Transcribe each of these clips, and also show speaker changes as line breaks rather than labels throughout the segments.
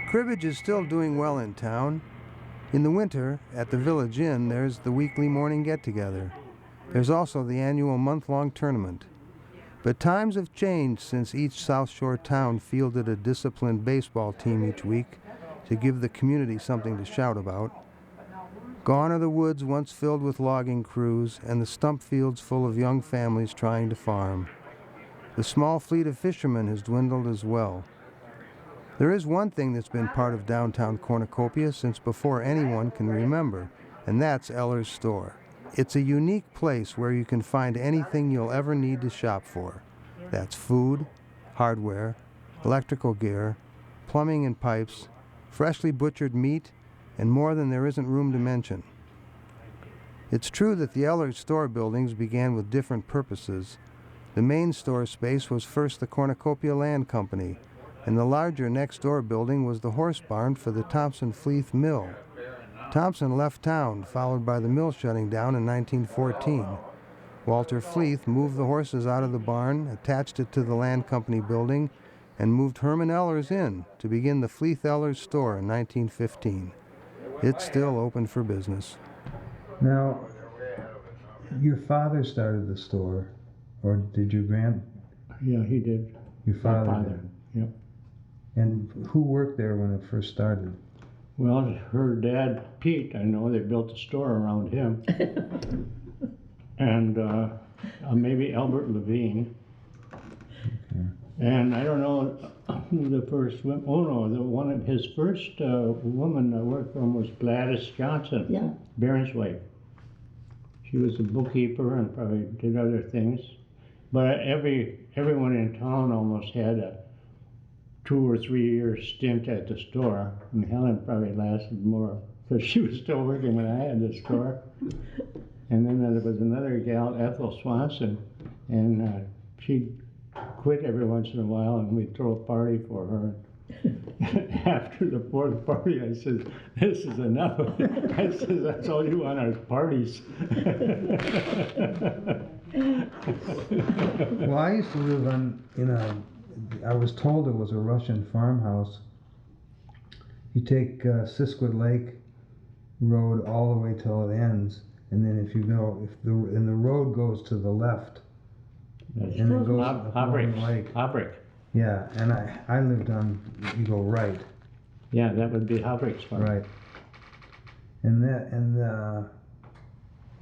Cribbage is still doing well in town. In the winter, at the Village Inn, there's the weekly morning get-together. There's also the annual month-long tournament. But times have changed since each South Shore town fielded a disciplined baseball team each week to give the community something to shout about. Gone are the woods once filled with logging crews and the stump fields full of young families trying to farm. The small fleet of fishermen has dwindled as well. There is one thing that's been part of downtown Cornucopia since before anyone can remember, and that's Eller's store. It's a unique place where you can find anything you'll ever need to shop for. That's food, hardware, electrical gear, plumbing and pipes, freshly butchered meat, and more than there isn't room to mention. It's true that the Eller's store buildings began with different purposes. The main store space was first the Cornucopia Land Company, and the larger next-door building was the horse barn for the Thompson-Fleeth Mill. Thompson left town, followed by the mill shutting down in 1914. Walter Fleeth moved the horses out of the barn, attached it to the land company building, and moved Herman Ellers in to begin the Fleeth Ellers store in 1915. It's still open for business.
Now, your father started the store, or did your
Yeah, he did.
Your father did?
Yep.
And who worked there when it first started?
Well, her dad, Pete, I know they built a store around him. And maybe Albert Levine.
Okay.
And I don't know who the first woman, one of his first woman I worked for him was Gladys Johnson,
Yeah.
Barron's wife. She was a bookkeeper and probably did other things. But everyone in town almost had a 2 or 3 year stint at the store, and Helen probably lasted more because she was still working when I had the store. And then there was another gal, Ethel Swanson, and she'd quit every once in a while, and we'd throw a party for her. After the 4th party, I said, "This is enough." I said, "That's all you want are parties."
Well, I used to live I was told it was a Russian farmhouse. You take Sisquid Lake Road all the way till it ends, and then the road goes to the left,
That's
and it goes up along the lake.
Habrick.
Yeah, and I lived on, you go right.
Yeah, that would be Habrick's farm.
Right. And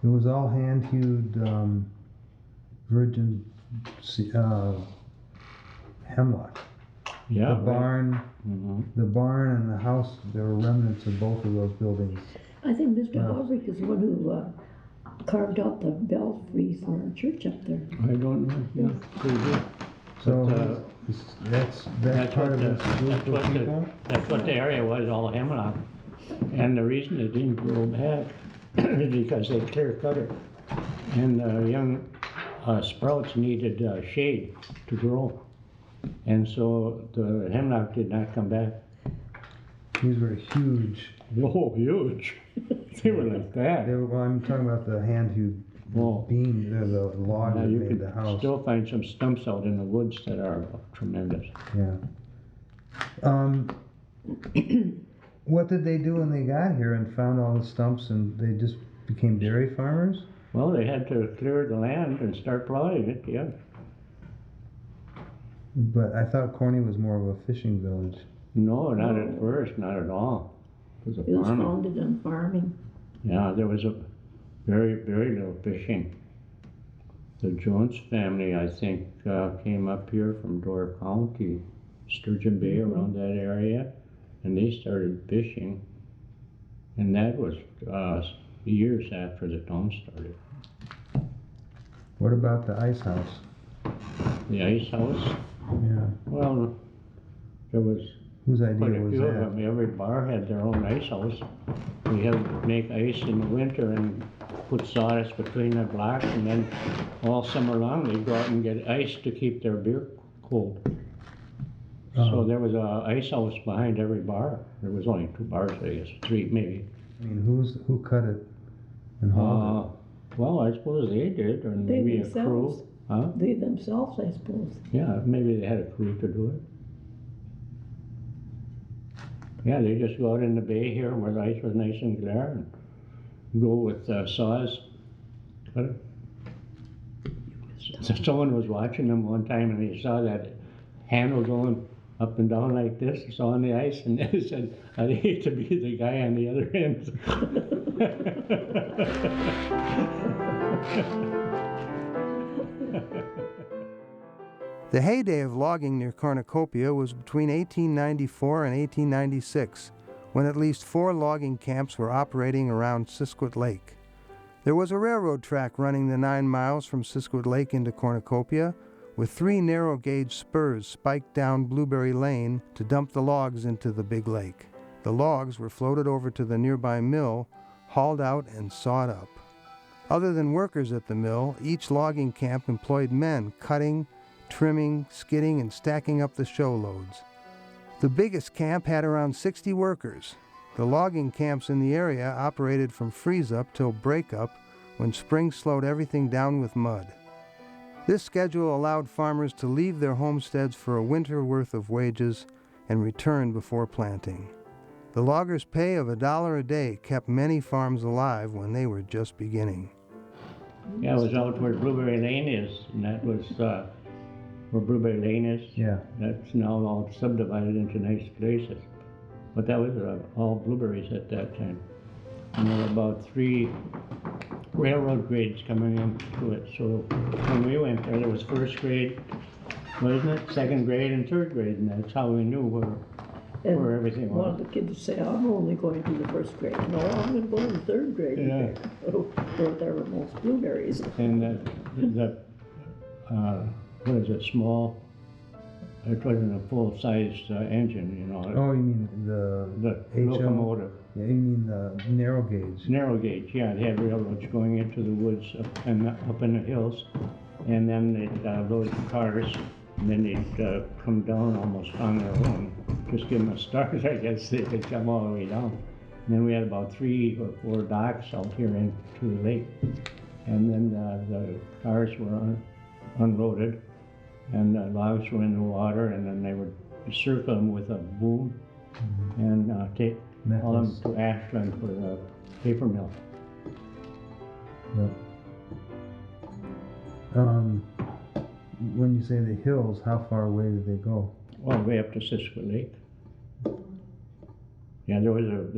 it was all hand-hewed virgin hemlock.
Yeah.
The
right.
barn,
Mm-hmm.
the barn and the house, there were remnants of both of those buildings.
I think Mr.
Yeah.
Hosrick is the one who carved out the belfry for our church up there.
I don't know. Yeah, pretty good.
So
But,
that's part of this group of people?
That's what the area was, all hemlock. And the reason it didn't grow back is because they clear cut it. And young sprouts needed shade to grow. And so the hemlock did not come back.
These were huge.
Oh, huge. They were like that.
Well, I'm talking about the hand-hewed
Oh.
beams, the log that
You
made
can
the house.
still find some stumps out in the woods that are tremendous.
Yeah. What did they do when they got here and found all the stumps, and they just became dairy farmers?
Well, they had to clear the land and start plowing it, yeah.
But I thought Corny was more of a fishing village.
No, not at first, not at all. It was a
It was
farming.
founded on farming.
Yeah, there was a very, very little fishing. The Jones family, I think, came up here from Door County, Sturgeon Bay, around that area, and they started fishing. And that was years after the town started.
What about the ice house?
The ice house,
Yeah.
well, there was
Whose
quite
idea
a
was
few of
that?
them. Every bar had their own ice house. We had to make ice in the winter and put sawdust between the blocks, and then all summer long they'd go out and get ice to keep their beer cold. So there was a ice house behind every bar. There was only 2 bars, I guess, 3 maybe.
I mean, who cut it and hauled
Well, I suppose they did, or maybe a crew.
themselves.
Huh?
They themselves, I suppose.
Yeah, maybe they had a crew to do it. Yeah, they just go out in the bay here where the ice was nice and clear and go with saws. Cut it. So someone was watching them one time and they saw that handle going up and down like this, it's on the ice, and they said, I'd hate to be the guy on the other end.
The heyday of logging near Cornucopia was between 1894 and 1896, when at least 4 logging camps were operating around Sisquot Lake. There was a railroad track running the 9 miles from Sisquot Lake into Cornucopia, with 3 narrow-gauge spurs spiked down Blueberry Lane to dump the logs into the big lake. The logs were floated over to the nearby mill, hauled out and sawed up. Other than workers at the mill, each logging camp employed men cutting, trimming, skidding, and stacking up the show loads. The biggest camp had around 60 workers. The logging camps in the area operated from freeze-up till break-up, when spring slowed everything down with mud. This schedule allowed farmers to leave their homesteads for a winter worth of wages and return before planting. The loggers' pay of $1 a day kept many farms alive when they were just beginning.
Yeah, it was out where Blueberry Lane is, and that was where Blueberry Lane is.
Yeah.
That's now all subdivided into nice places. But that was all blueberries at that time. And there were about 3 railroad grades coming into it. So when we went there was first grade, wasn't it? Second grade and third grade, and that's how we knew where everything
One
was.
of the kids would say, I'm only going to the first grade. No, I'm going to go to the third grade.
Yeah.
Where there were most blueberries.
And what is it, small, it wasn't a full-sized engine, you know.
Oh, you mean the HO?
Locomotive.
Yeah, you mean the narrow gauge.
Narrow gauge, yeah, they had railroads going into the woods up in the hills, and then they'd load the cars, and then they'd come down almost on their own. Just give them a start, I guess they could come all the way down. And then we had about 3 or 4 docks out here into the lake, and then the cars were unloaded, and the logs were in the water, and then they would circle them with a boom and take all of them to Ashland for the paper mill.
Yeah. When you say the hills, how far away did they go?
All the way up to Sisquot Lake. Yeah, there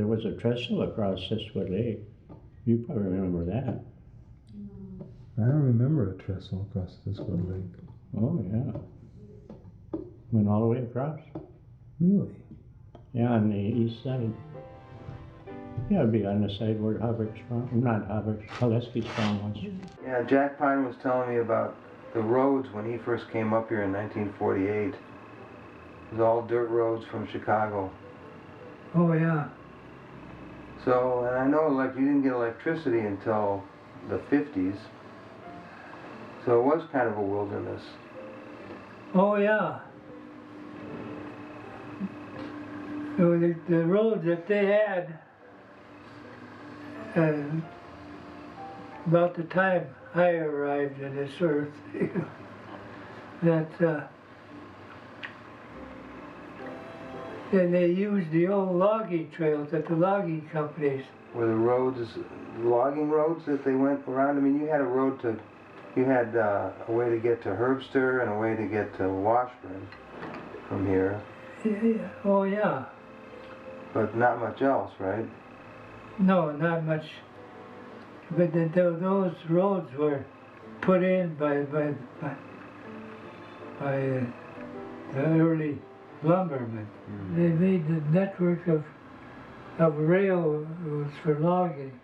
was a trestle across Sisquot Lake. You probably remember that.
I don't remember a trestle across Sisquot Lake.
Oh yeah. Went all the way across.
Really?
Yeah, on the east side. Yeah, it'd be on the side where Hubbard's farm, not Hubbard's, Koleski's farm was.
Yeah, Jack Pine was telling me about the roads when he first came up here in 1948. It was all dirt roads from Chicago.
Oh, yeah.
So, and I know like you didn't get electricity until the 50s. So it was kind of a wilderness.
Oh, yeah. So the roads that they had, about the time I arrived on this earth, that and they used the old logging trails at the logging companies.
Were the roads, logging roads that they went around? I mean, you had a road to, you had a way to get to Herbster and a way to get to Washburn from here.
Yeah. Oh, yeah.
But not much else, right?
No, not much. But those roads were put in by the early lumbermen. They made the network of railroads for logging.